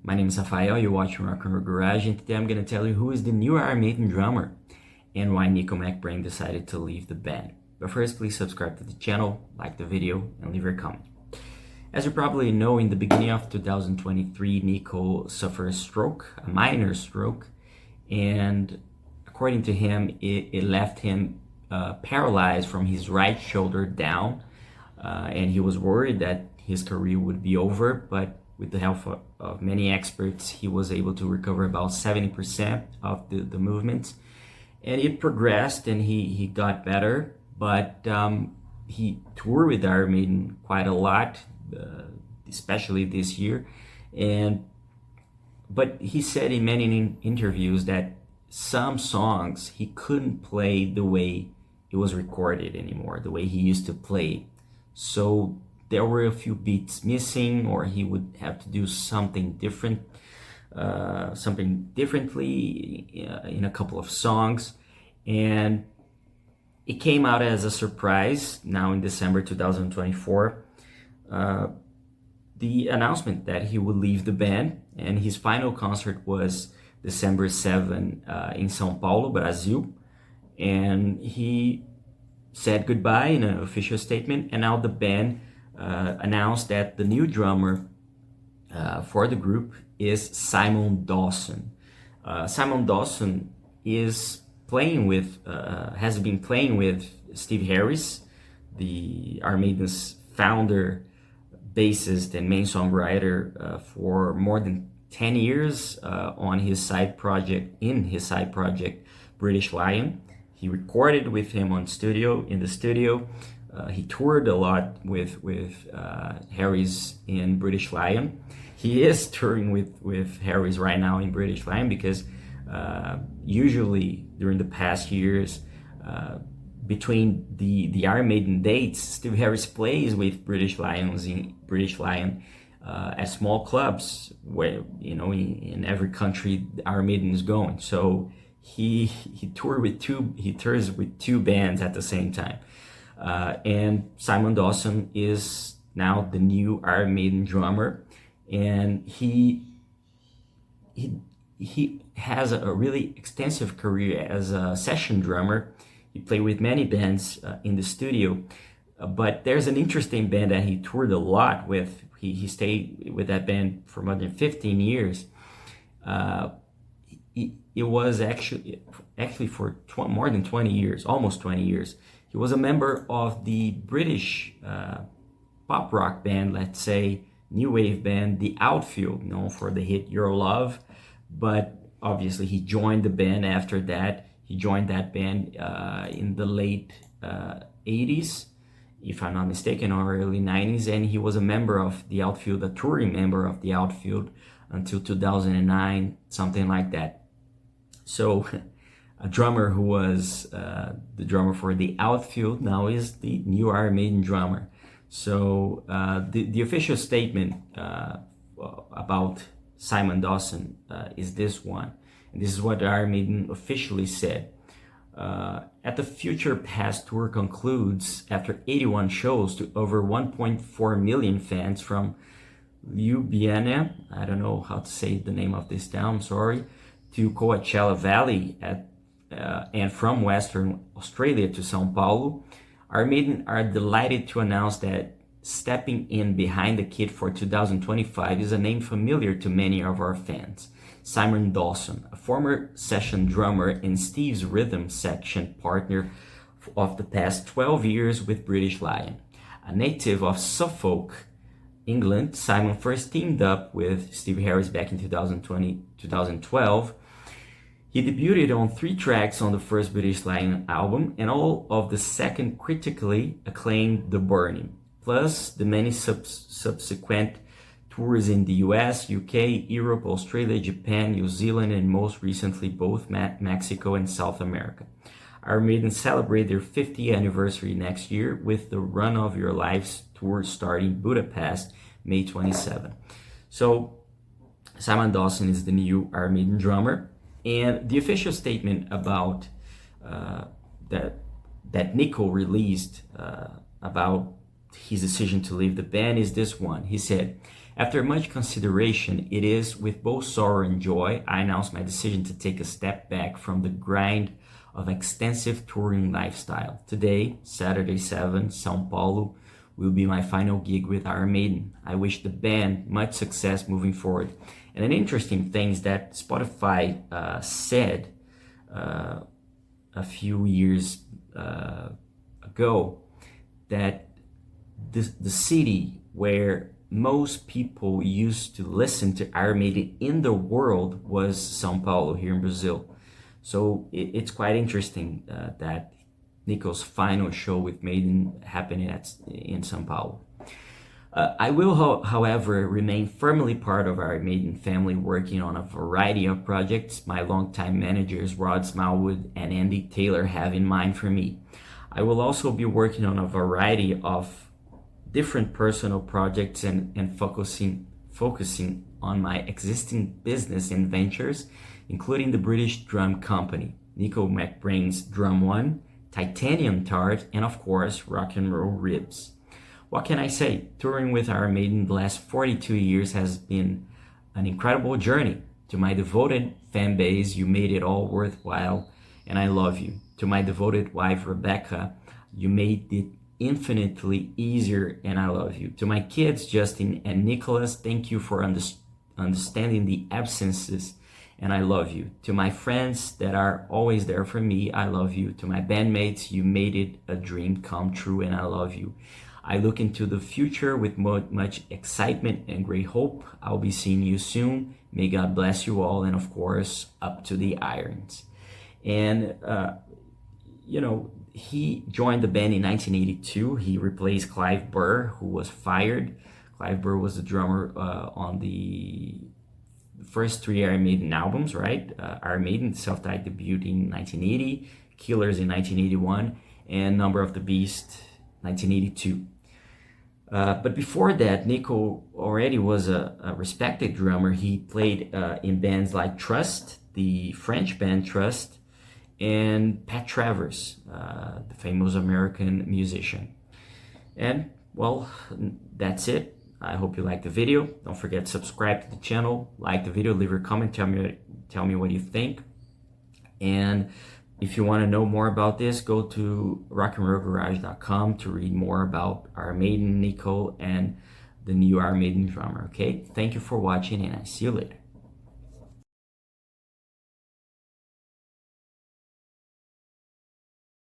My name is Rafael, you're watching Rock and Roll Garage, and today I'm going to tell you who is the new Iron Maiden drummer and why Nicko McBrain decided to leave the band. But first, please subscribe to the channel, like the video, and leave your comment. As you probably know, in the beginning of 2023, Nicko suffered a stroke, a minor stroke, and according to him, it left him paralyzed from his right shoulder down, and he was worried that his career would be over, but with the help of many experts, he was able to recover about 70% of the movements, and it progressed and he got better, but he toured with Iron Maiden quite a lot, especially this year, but he said in many interviews that some songs he couldn't play the way it was recorded anymore, the way he used to play. So there were a few beats missing, or he would have to do something differently in a couple of songs. And it came out as a surprise now in December 2024, the announcement that he would leave the band, and his final concert was December 7 in São Paulo, Brazil, and he said goodbye in an official statement, and now the band announced that the new drummer for the group is Simon Dawnson. Simon Dawnson is has been playing with Steve Harris, the Iron Maiden's founder, bassist, and main songwriter, for more than 10 years in his side project, British Lion. He recorded with him in the studio. He toured a lot with Harris in British Lion. He is touring with Harris right now in British Lion because usually during the past years, between the Iron Maiden dates, Steve Harris plays with British Lion at small clubs where, in every country Iron Maiden is going. So he tours with two bands at the same time. And Simon Dawnson is now the new Iron Maiden drummer, and he has a really extensive career as a session drummer. He played with many bands in the studio, but there's an interesting band that he toured a lot with. He stayed with that band for more than 15 years. It was actually for more than 20 years, almost 20 years. He was a member of the British pop rock band, let's say, new wave band, the Outfield, known for the hit Your Love. But obviously he joined the band after that. He joined that band in the late 80s, if I'm not mistaken, or early 90s. And he was a member of the Outfield, a touring member of the Outfield until 2009, something like that. So a drummer who was the drummer for the Outfield now is the new Iron Maiden drummer. So the official statement about Simon Dawnson is this one. And this is what Iron Maiden officially said. At the Future Past tour concludes after 81 shows to over 1.4 million fans from Ljubljana, I don't know how to say the name of this town, I'm sorry, to Coachella Valley and from Western Australia to São Paulo, Iron Maiden are delighted to announce that stepping in behind the kit for 2025 is a name familiar to many of our fans. Simon Dawnson, a former session drummer and Steve's rhythm section partner of the past 12 years with British Lion. A native of Suffolk, England, Simon first teamed up with Steve Harris back in 2012. He debuted on 3 tracks on the first British Lion album and all of the second critically acclaimed The Burning, plus the many subsequent tours in the US, UK, Europe, Australia, Japan, New Zealand, and most recently both Mexico and South America. Iron Maiden celebrate their 50th anniversary next year with the Run of Your Lives tour starting Budapest, May 27. So Simon Dawnson is the new Iron Maiden drummer. And the official statement about that Nicko released about his decision to leave the band is this one. He said, After much consideration, it is with both sorrow and joy I announce my decision to take a step back from the grind of extensive touring lifestyle. Today, Saturday 7, São Paulo, will be my final gig with Iron Maiden. I wish the band much success moving forward. And an interesting thing is that Spotify said a few years ago that the city where most people used to listen to Iron Maiden in the world was São Paulo, here in Brazil. So it's quite interesting that Nicko's final show with Maiden happening in São Paulo. I will, however, remain firmly part of our Maiden family, working on a variety of projects my longtime managers Rod Smallwood and Andy Taylor have in mind for me. I will also be working on a variety of different personal projects and focusing on my existing business and ventures, including the British drum company, Nicko McBrain's Drum One, Titanium Tart, and of course, Rock and Roll Ribs. What can I say? Touring with Iron Maiden the last 42 years has been an incredible journey. To my devoted fan base, you made it all worthwhile, and I love you. To my devoted wife, Rebecca, you made it infinitely easier, and I love you. To my kids, Justin and Nicholas, thank you for understanding the absences, and I love you. To my friends that are always there for me, I love you. To my bandmates, you made it a dream come true, and I love you. I look into the future with much excitement and great hope. I'll be seeing you soon. May God bless you all, and of course, up to the irons. And, he joined the band in 1982. He replaced Clive Burr, who was fired. Clive Burr was the drummer on the first 3 Iron Maiden albums, right? Iron Maiden, self-titled debut in 1980, Killers in 1981, and Number of the Beast, 1982. But before that, Nicko already was a respected drummer. He played in bands like Trust, the French band Trust, and Pat Travers, the famous American musician. And, well, that's it. I hope you liked the video. Don't forget to subscribe to the channel, like the video, leave your comment, tell me what you think. And if you want to know more about this, go to rockandrollgarage.com to read more about Iron Maiden, Nicko, and the new Iron Maiden drummer, okay? Thank you for watching, and I see you later.